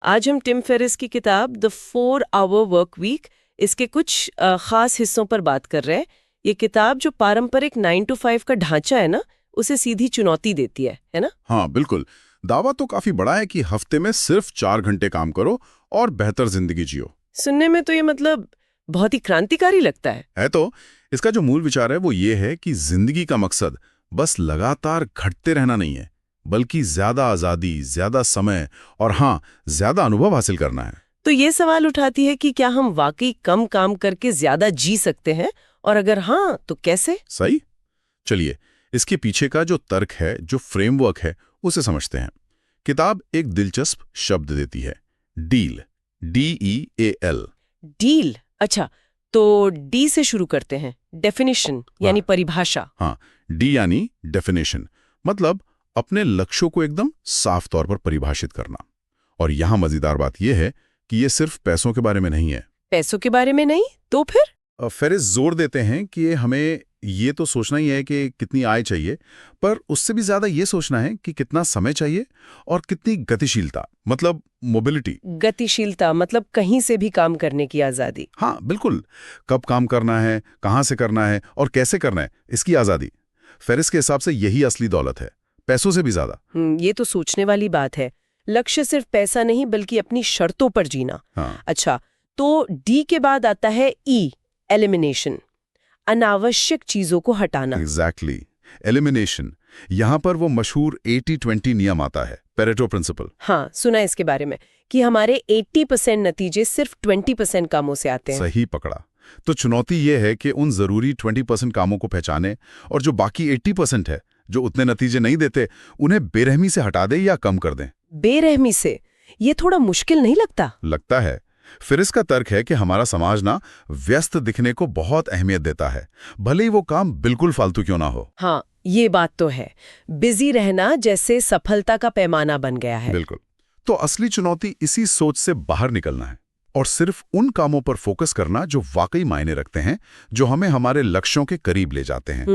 आज हम Tim Ferriss की किताब द 4 आवर वर्क वीक इसके कुछ खास हिस्सों पर बात कर रहे हैं। ये किताब जो पारंपरिक 9 to 5 का ढांचा है ना, उसे सीधी चुनौती देती है ना? हाँ बिल्कुल। दावा तो काफी बड़ा है कि हफ्ते में सिर्फ 4 घंटे काम करो और बेहतर जिंदगी जियो। सुनने में तो ये मतलब बहुत ही क्रांतिकारी लगता है। तो इसका जो मूल विचार है वो ये है कि जिंदगी का मकसद बस लगातार घटते रहना नहीं है, बल्कि ज्यादा आजादी, ज्यादा समय और हाँ, ज्यादा अनुभव हासिल करना है। तो ये सवाल उठाती है कि क्या हम वाकई कम काम करके ज्यादा जी सकते हैं, और अगर हाँ तो कैसे? सही। चलिए, इसके पीछे का जो तर्क है, जो फ्रेमवर्क है, उसे समझते हैं। किताब एक दिलचस्प शब्द देती है, डील, DEAL। डील? अच्छा, तो डी से शुरू करते हैं, डेफिनेशन यानी परिभाषा। हाँ, डी यानी डेफिनेशन, मतलब अपने लक्ष्यों को एकदम साफ तौर पर परिभाषित करना। और यहां मजेदार बात यह है कि ये सिर्फ पैसों के बारे में नहीं है। पैसों के बारे में नहीं तो फिर? फेरिस जोर देते हैं कि हमें ये तो सोचना ही है कि कितनी आय चाहिए, पर उससे भी ज्यादा ये सोचना है कि कितना समय चाहिए और कितनी गतिशीलता, मतलब मोबिलिटी। गतिशीलता मतलब कहीं से भी काम करने की आजादी। हाँ बिल्कुल। कब काम करना है, कहाँ से करना है और कैसे करना है, इसकी आजादी। फेरिस के हिसाब से यही असली दौलत है, पैसों से भी ज्यादा। ये तो सोचने वाली बात है। लक्ष्य सिर्फ पैसा नहीं बल्कि अपनी शर्तों पर जीना। हाँ। अच्छा, तो डी के बाद आता है ई, एलिमिनेशन, अनावश्यक चीजों को हटाना। Exactly, elimination. यहाँ पर वो मशहूर 80-20 नियम आता है, पेरेटो प्रिंसिपल। हाँ, सुना इसके बारे में कि हमारे 80% नतीजे सिर्फ 20% कामों से आते हैं। सही पकड़ा। तो चुनौती ये है कि उन जरूरी 20% कामों को पहचाने और जो बाकी 80% है, जो उतने नतीजे नहीं देते, उन्हें बेरहमी से हटा दें या कम कर दें। बेरहमी से? ये थोड़ा मुश्किल नहीं लगता? लगता है। फिर इसका तर्क है कि हमारा समाज ना व्यस्त दिखने को बहुत अहमियत देता है, भले ही वो काम बिल्कुल फालतू क्यों ना हो। हाँ, ये बात तो है। बिजी रहना जैसे सफलता का पैमाना बन गया है। बिल्कुल। तो असली चुनौती इसी सोच से बाहर निकलना है और सिर्फ उन कामों पर फोकस करना जो वाकई मायने रखते हैं, जो हमें हमारे लक्ष्यों के करीब ले जाते हैं।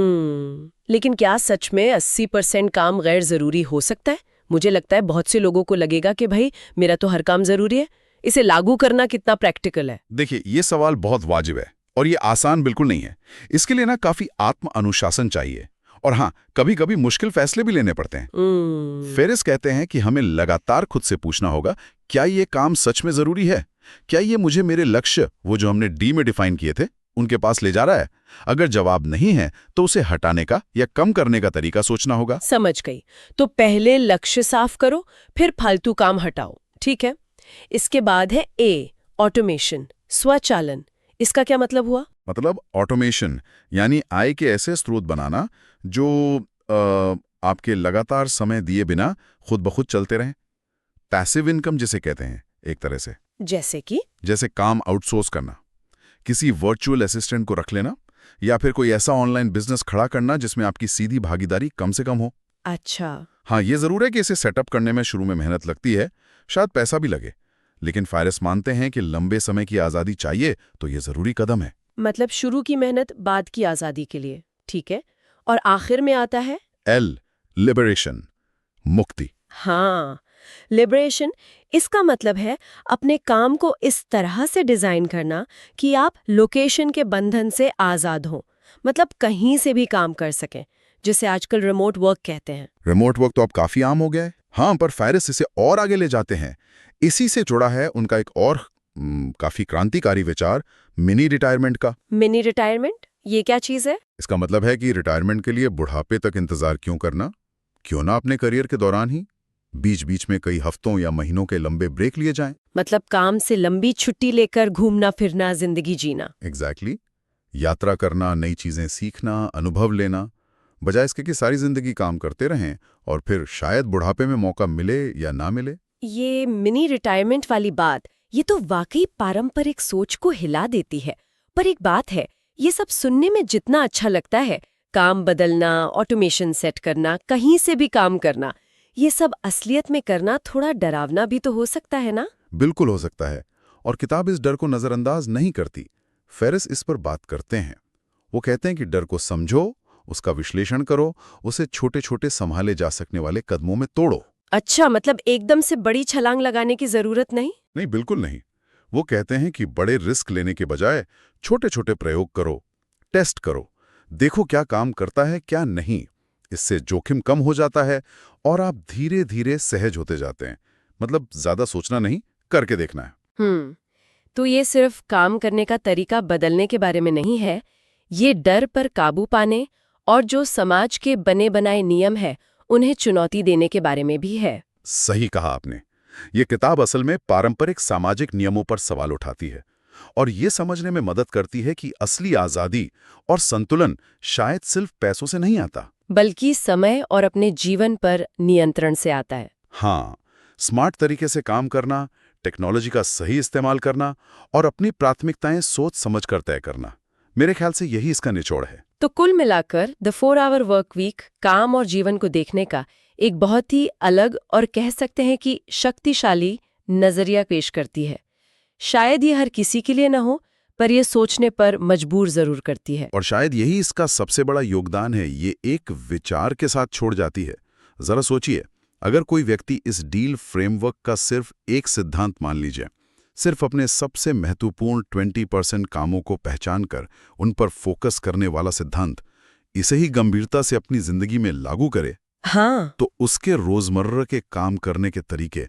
लेकिन क्या सच में 80% काम गैर जरूरी हो सकता है? मुझे लगता है बहुत से लोगों को लगेगा कि भाई मेरा तो हर काम जरूरी है। इसे लागू करना कितना प्रैक्टिकल है? देखिए, ये सवाल बहुत वाजिब है और ये आसान बिल्कुल नहीं है। इसके लिए ना काफी आत्म अनुशासन चाहिए और हाँ, कभी कभी मुश्किल फैसले भी लेने पड़ते हैं। फेरिस कहते हैं कि हमें लगातार खुद से पूछना होगा, क्या ये काम सच में जरूरी है? क्या ये मुझे मेरे लक्ष्य, वो जो हमने डी में डिफाइन किए थे, उनके पास ले जा रहा है? अगर जवाब नहीं है तो उसे हटाने का या कम करने का तरीका सोचना होगा। समझ गई। तो पहले लक्ष्य साफ करो, फिर फालतू काम हटाओ। ठीक है। इसके बाद है ए, ऑटोमेशन, स्वचालन। इसका क्या मतलब हुआ? मतलब ऑटोमेशन यानी आय के ऐसे स्रोत बनाना जो आपके लगातार समय दिए बिना खुद ब खुद चलते रहें। पैसिव इनकम जिसे कहते हैं एक तरह से। जैसे काम आउटसोर्स करना, किसी वर्चुअल असिस्टेंट को रख लेना, या फिर कोई ऐसा ऑनलाइन बिजनेस खड़ा करना जिसमें आपकी सीधी भागीदारी कम से कम हो। अच्छा। हाँ, ये जरूर है कि इसे सेटअप करने में शुरू में मेहनत लगती है, शायद पैसा भी लगे, लेकिन फेरिस मानते हैं कि लंबे समय की आजादी चाहिए तो ये जरूरी कदम है। मतलब शुरू की मेहनत बाद की आजादी के लिए। ठीक है। और आखिर में आता है एल, लिबरेशन, मुक्ति। हाँ, लिबरेशन। इसका मतलब है अपने काम को इस तरह से डिजाइन करना कि आप लोकेशन के बंधन से आजाद हों, मतलब कहीं से भी काम कर सकें, जिसे आजकल रिमोट वर्क कहते हैं। रिमोट वर्क तो अब काफी आम हो गया है। हाँ, पर फेरिस इसे और आगे ले जाते हैं। इसी से जुड़ा है उनका एक और काफी क्रांतिकारी विचार, मिनी रिटायरमेंट का। Mini retirement? ये क्या चीज है? इसका मतलब है कि रिटायरमेंट के लिए बुढ़ापे तक इंतजार क्यों करना, क्यों ना अपने करियर के दौरान ही बीच बीच में कई हफ्तों या महीनों के लंबे ब्रेक लिए जाएं। मतलब काम से लंबी छुट्टी लेकर घूमना फिरना, जिंदगी जीना। एग्जैक्टली। यात्रा करना, नई चीजें सीखना, अनुभव लेना, बजाय इसके कि सारी जिंदगी काम करते रहें और फिर शायद बुढ़ापे में मौका मिले या ना मिले। ये मिनी रिटायरमेंट वाली बात, ये तो वाकई पारंपरिक सोच को हिला देती है। पर एक बात है, ये सब सुनने में जितना अच्छा लगता है, काम बदलना, ऑटोमेशन सेट करना, कहीं से भी काम करना, ये सब असलियत में करना थोड़ा डरावना भी तो हो सकता है ना? बिल्कुल हो सकता है, और किताब इस डर को नजरअंदाज नहीं करती। फेरिस इस पर बात करते हैं। वो कहते हैं कि डर को समझो, उसका विश्लेषण करो, उसे छोटे छोटे संभाले जा सकने वाले कदमों में तोड़ो। अच्छा, मतलब एकदम से बड़ी छलांग लगाने की जरूरत नहीं? नहीं, बिल्कुल नहीं। वो कहते हैं कि बड़े रिस्क लेने के बजाय छोटे छोटे प्रयोग करो, टेस्ट करो, देखो क्या काम करता है क्या नहीं। इससे जोखिम कम हो जाता है और आप धीरे धीरे सहज होते जाते हैं। मतलब ज्यादा सोचना नहीं, करके देखना है। तो ये सिर्फ काम करने का तरीका बदलने के बारे में नहीं है, ये डर पर काबू पाने और जो समाज के बने बनाए नियम है उन्हें चुनौती देने के बारे में भी है। सही कहा आपने। ये किताब असल में पारंपरिक सामाजिक नियमों पर सवाल उठाती है और ये समझने में मदद करती है कि असली आजादी और संतुलन शायद सिर्फ पैसों से नहीं आता, बल्कि समय और अपने जीवन पर नियंत्रण से आता है। हाँ, स्मार्ट तरीके से काम करना, टेक्नोलॉजी का सही इस्तेमाल करना और अपनी प्राथमिकताएं सोच समझकर तय करना। मेरे ख्याल से यही इसका निचोड़ है। तो कुल मिलाकर द 4 आवर वर्क वीक काम और जीवन को देखने का एक बहुत ही अलग और कह सकते हैं कि शक्तिशाली नजरिया पेश करती है। शायद ये हर किसी के लिए ना हो, पर ये सोचने पर मजबूर जरूर करती है। और शायद यही इसका सबसे बड़ा योगदान है, ये एक विचार के साथ छोड़ जाती है। जरा सोचिए, अगर कोई व्यक्ति इस डील फ्रेमवर्क का सिर्फ एक सिद्धांत मान लीजिए, सिर्फ अपने सबसे महत्वपूर्ण 20% कामों को पहचान कर उन पर फोकस करने वाला सिद्धांत, इसे ही गंभीरता से अपनी जिंदगी में लागू करे, हाँ, तो उसके रोजमर्रा के काम करने के तरीके